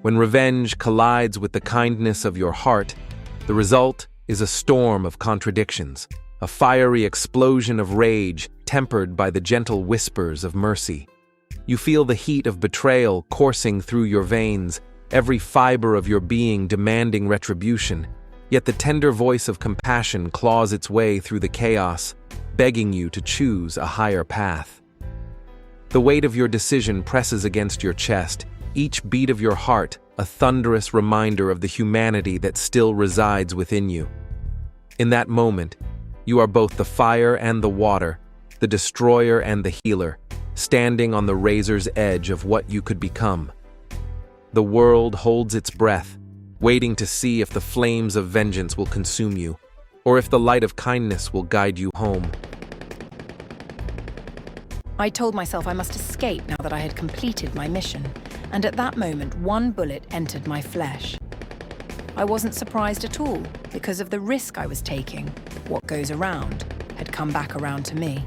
When revenge collides with the kindness of your heart, the result is a storm of contradictions, a fiery explosion of rage tempered by the gentle whispers of mercy. You feel the heat of betrayal coursing through your veins, every fiber of your being demanding retribution, yet the tender voice of compassion claws its way through the chaos, begging you to choose a higher path. The weight of your decision presses against your chest, each beat of your heart a thunderous reminder of the humanity that still resides within you. In that moment, you are both the fire and the water, the destroyer and the healer, standing on the razor's edge of what you could become. The world holds its breath, waiting to see if the flames of vengeance will consume you, or if the light of kindness will guide you home. I told myself I must escape now that I had completed my mission, and at that moment one bullet entered my flesh. I wasn't surprised at all, because of the risk I was taking. What goes around had come back around to me.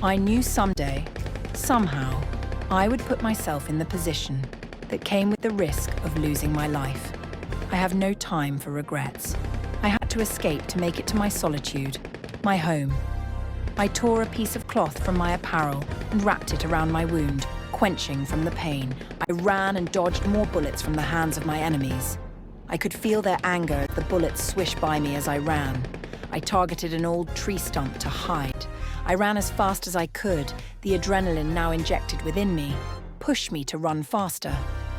I knew someday, somehow, I would put myself in the position that came with the risk of losing my life. I have no time for regrets. I had to escape to make it to my solitude, my home. I tore a piece of cloth from my apparel and wrapped it around my wound, quenching from the pain. I ran and dodged more bullets from the hands of my enemies. I could feel their anger as the bullets swished by me as I ran. I targeted an old tree stump to hide. I ran as fast as I could, the adrenaline now injected within me pushed me to run faster.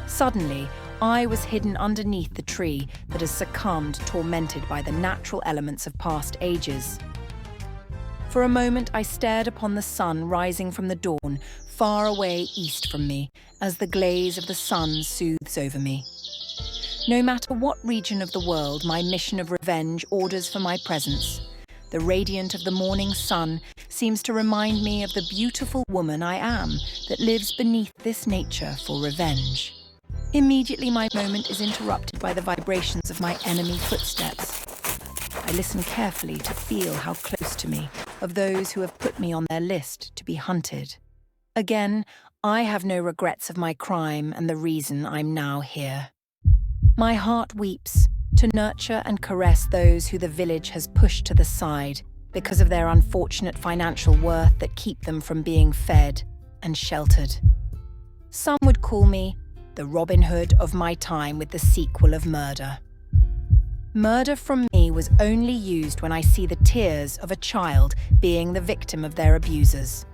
Suddenly, I was hidden underneath the tree that has succumbed, tormented by the natural elements of past ages. For a moment, I stared upon the sun rising from the dawn, far away east from me, as the glaze of the sun soothes over me. No matter what region of the world my mission of revenge orders for my presence, the radiant of the morning sun seems to remind me of the beautiful woman I am that lives beneath this nature for revenge. Immediately my moment is interrupted by the vibrations of my enemy footsteps. I listen carefully to feel how close to me, of those who have put me on their list to be hunted. Again, I have no regrets of my crime and the reason I'm now here. My heart weeps to nurture and caress those who the village has pushed to the side because of their unfortunate financial worth that keep them from being fed and sheltered. Some would call me the Robin Hood of my time with the sequel of murder. Murder from me was only used when I see the tears of a child being the victim of their abusers.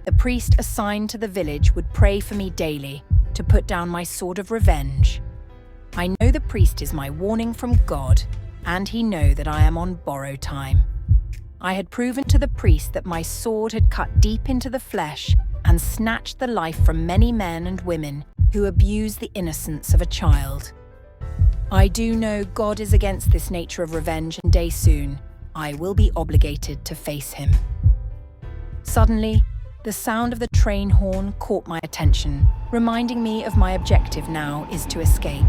The priest assigned to the village would pray for me daily to put down my sword of revenge. I know the priest is my warning from God, and he know that I am on borrowed time. I had proven to the priest that my sword had cut deep into the flesh and snatched the life from many men and women who abuse the innocence of a child. I do know God is against this nature of revenge, and day soon I will be obligated to face him. Suddenly, the sound of the train horn caught my attention, reminding me of my objective now is to escape.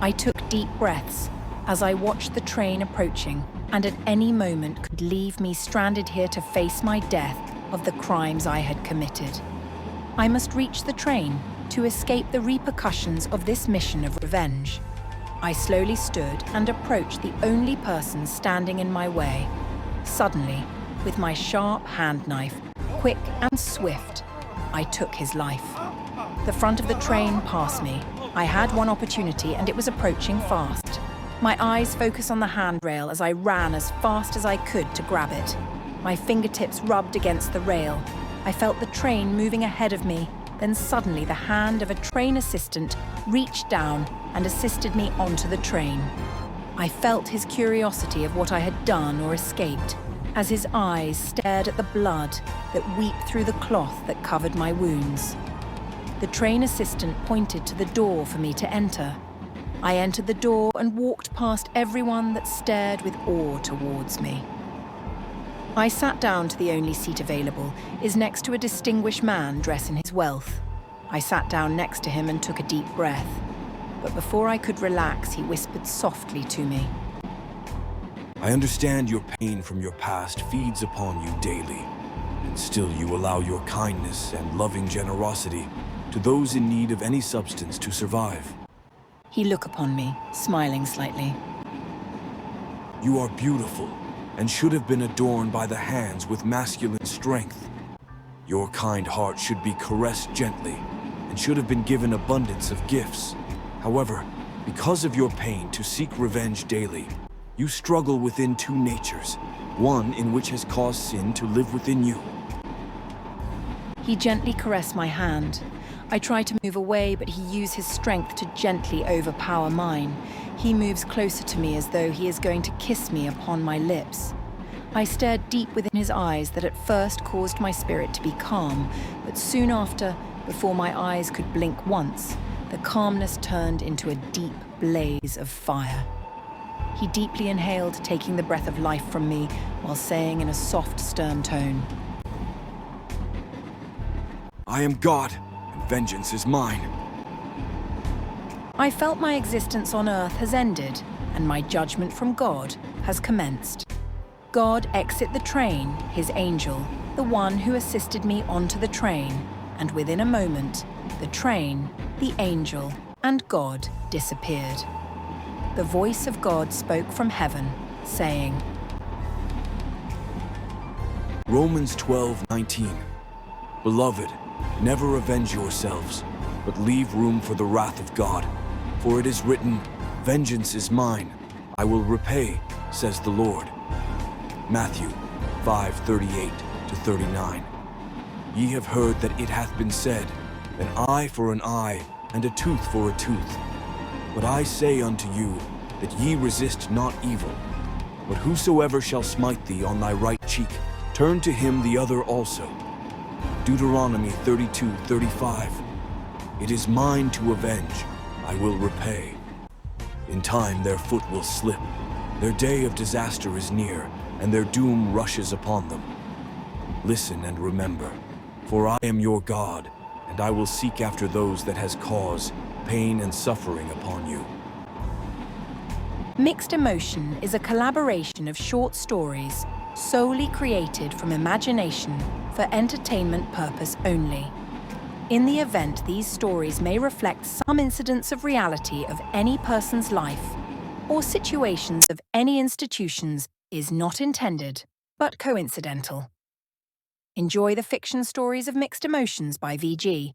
I took deep breaths as I watched the train approaching, and at any moment could leave me stranded here to face my death of the crimes I had committed. I must reach the train to escape the repercussions of this mission of revenge. I slowly stood and approached the only person standing in my way. Suddenly, with my sharp hand knife, quick and swift, I took his life. The front of the train passed me. I had one opportunity and it was approaching fast. My eyes focused on the handrail as I ran as fast as I could to grab it. My fingertips rubbed against the rail. I felt the train moving ahead of me. Then suddenly the hand of a train assistant reached down and assisted me onto the train. I felt his curiosity of what I had done or escaped, as his eyes stared at the blood that weeped through the cloth that covered my wounds. The train assistant pointed to the door for me to enter. I entered the door and walked past everyone that stared with awe towards me. I sat down to the only seat available, is next to a distinguished man dressed in his wealth. I sat down next to him and took a deep breath. But before I could relax, he whispered softly to me. I understand your pain from your past feeds upon you daily, and still you allow your kindness and loving generosity to those in need of any substance to survive. He looked upon me, smiling slightly. You are beautiful and should have been adorned by the hands with masculine strength. Your kind heart should be caressed gently and should have been given abundance of gifts. However, because of your pain to seek revenge daily, you struggle within two natures, one in which has caused sin to live within you. He gently caressed my hand. I try to move away, but he used his strength to gently overpower mine. He moves closer to me as though he is going to kiss me upon my lips. I stared deep within his eyes that at first caused my spirit to be calm, but soon after, before my eyes could blink once, the calmness turned into a deep blaze of fire. He deeply inhaled, taking the breath of life from me, while saying in a soft, stern tone, I am God, and vengeance is mine. I felt my existence on earth has ended, and my judgment from God has commenced. God exit the train, his angel, the one who assisted me onto the train, and within a moment, the train, the angel, and God disappeared. The voice of God spoke from heaven, saying, Romans 12:19. Beloved, never avenge yourselves, but leave room for the wrath of God. For it is written, Vengeance is mine, I will repay, says the Lord. Matthew 5:38-39. Ye have heard that it hath been said, An eye for an eye, and a tooth for a tooth. But I say unto you, that ye resist not evil. But whosoever shall smite thee on thy right cheek, turn to him the other also. Deuteronomy 32:35. It is mine to avenge, I will repay. In time their foot will slip, their day of disaster is near, and their doom rushes upon them. Listen and remember, for I am your God, and I will seek after those that has caused pain and suffering upon you. Mixed Emotion is a collaboration of short stories solely created from imagination for entertainment purpose only. In the event these stories may reflect some incidents of reality of any person's life or situations of any institutions is not intended, but coincidental. Enjoy the fiction stories of Mixed Emotions by VG.